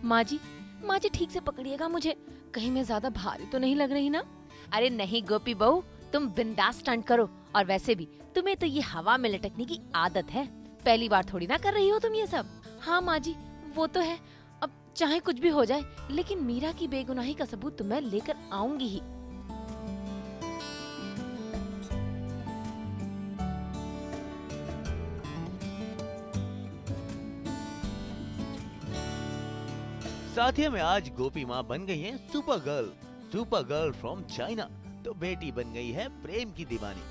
माँ जी, माँ जी ठीक से पकड़िएगा मुझे, कहीं मैं ज्यादा भारी तो नहीं लग रही ना? अरे नहीं गोपी बहू, तुम बिंदास स्टंट करो। और वैसे भी तुम्हें तो ये हवा में लटकने की आदत है, पहली बार थोड़ी ना कर रही हो तुम ये सब। हाँ माँ जी, वो तो है। अब चाहे कुछ भी हो जाए, लेकिन मीरा की बेगुनाही का सबूत तो मैं लेकर आऊंगी ही। साथिया में आज गोपी माँ बन गई है सुपर गर्ल फ्रॉम चाइना। तो बेटी बन गई है प्रेम की दीवानी।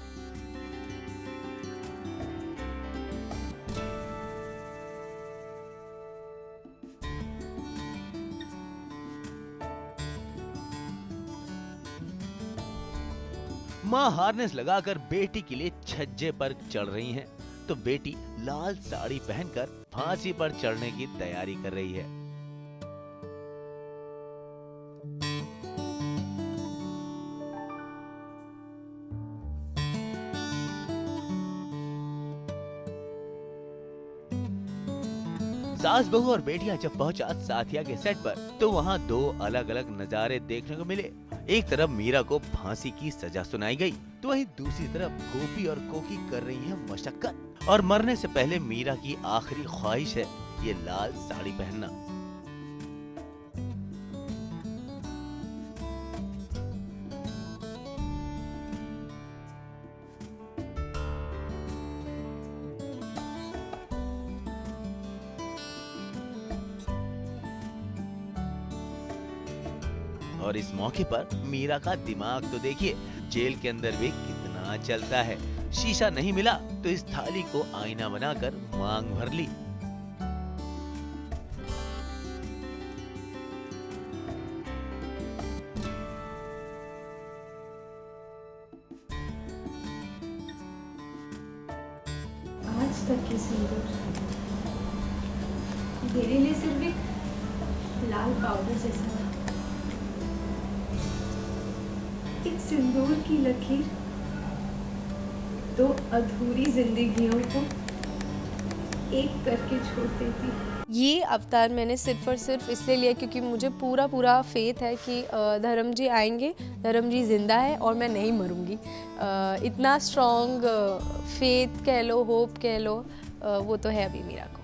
माँ हार्नेस लगाकर बेटी के लिए छज्जे पर चढ़ रही हैं, तो बेटी लाल साड़ी पहनकर फांसी पर चढ़ने की तैयारी कर रही है। सास बहू और बेटियां जब पहुंचा साथिया के सेट पर, तो वहां दो अलग अलग नजारे देखने को मिले। एक तरफ मीरा को फांसी की सजा सुनाई गई, तो वहीं दूसरी तरफ गोपी और कोकी कर रही है मशक्कत। और मरने से पहले मीरा की आखिरी ख्वाहिश है ये लाल साड़ी पहनना। और इस मौके पर मीरा का दिमाग तो देखिए, जेल के अंदर भी कितना चलता है। शीशा नहीं मिला तो इस थाली को आईना बनाकर मांग भर ली। आज तक की सिंदूर मेरे लिए सिर्फ एक लाल पाउडर जैसा था। एक सिंदूर की लकीर दो अधूरी जिंदगियों को एक करके छोड़ देती। ये अवतार मैंने सिर्फ और सिर्फ इसलिए लिया क्योंकि मुझे पूरा फेथ है कि धर्म जी आएंगे, धर्म जी जिंदा है और मैं नहीं मरूंगी। इतना स्ट्रॉन्ग फेथ कह लो, होप कह लो, वो तो है अभी मीरा को।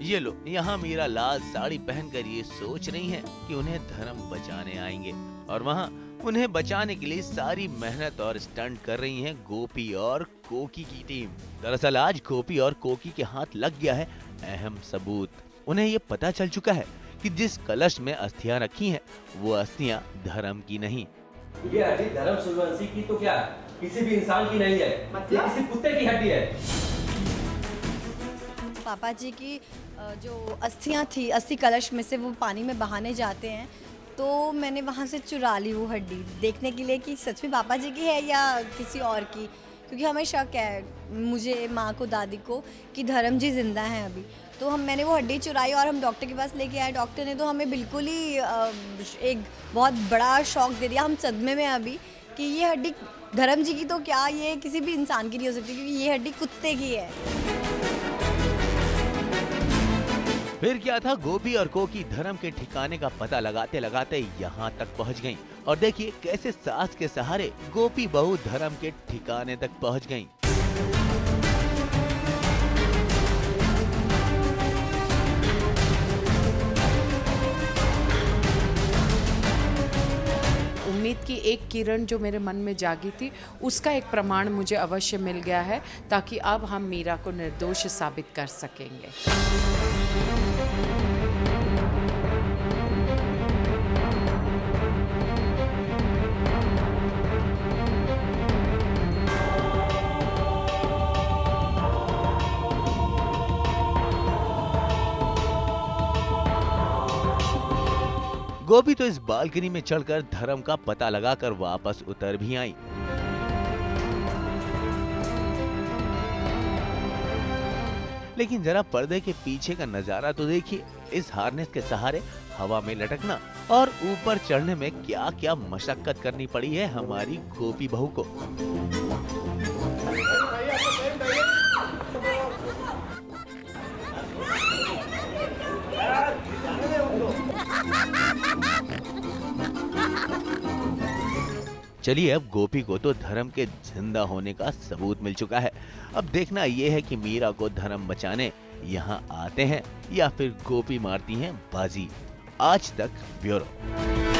ये लो, यहाँ मीरा लाल साड़ी पहनकर ये सोच रही हैं कि उन्हें धर्म बचाने आएंगे, और वहाँ उन्हें बचाने के लिए सारी मेहनत और स्टंट कर रही हैं गोपी और कोकी की टीम। दरअसल आज गोपी और कोकी के हाथ लग गया है अहम सबूत। उन्हें ये पता चल चुका है कि जिस कलश में अस्थियां रखी हैं, वो अस्थियां धर्म की नहीं। ये हड्डी धर्म सूर्यवंशी की तो क्या किसी भी इंसान की नहीं है, ये किसी कुत्ते की हड्डी है। पापा जी की जो अस्थियां थी, अस्थि कलश में से वो पानी में बहाने जाते हैं, तो मैंने वहाँ से चुरा ली वो हड्डी देखने के लिए कि सच में पापा जी की है या किसी और की, क्योंकि हमें शक है, मुझे, माँ को, दादी को, कि धर्म जी जिंदा हैं अभी। तो मैंने वो हड्डी चुराई और हम डॉक्टर के पास लेके आए। डॉक्टर ने तो हमें बिल्कुल ही एक बहुत बड़ा शॉक दे दिया। हम सदमे में अभी कि ये हड्डी धर्म जी की तो क्या, ये किसी भी इंसान की नहीं हो सकती, क्योंकि ये हड्डी कुत्ते की है। फिर क्या था, गोपी और कोकी धर्म के ठिकाने का पता लगाते लगाते यहाँ तक पहुँच गईं। और देखिए कैसे सास के सहारे गोपी बहू धर्म के ठिकाने तक पहुँच गईं। उम्मीद की एक किरण जो मेरे मन में जागी थी, उसका एक प्रमाण मुझे अवश्य मिल गया है, ताकि अब हम मीरा को निर्दोष साबित कर सकेंगे। गोपी तो इस बालकनी में चढ़कर धर्म का पता लगाकर वापस उतर भी आई। लेकिन जरा पर्दे के पीछे का नजारा तो देखिए। इस हार्नेस के सहारे हवा में लटकना और ऊपर चढ़ने में क्या क्या मशक्कत करनी पड़ी है हमारी गोपी बहू को। चलिए, अब गोपी को तो धर्म के जिंदा होने का सबूत मिल चुका है। अब देखना ये है कि मीरा को धर्म बचाने यहाँ आते हैं या फिर गोपी मारती हैं बाजी। आज तक ब्यूरो।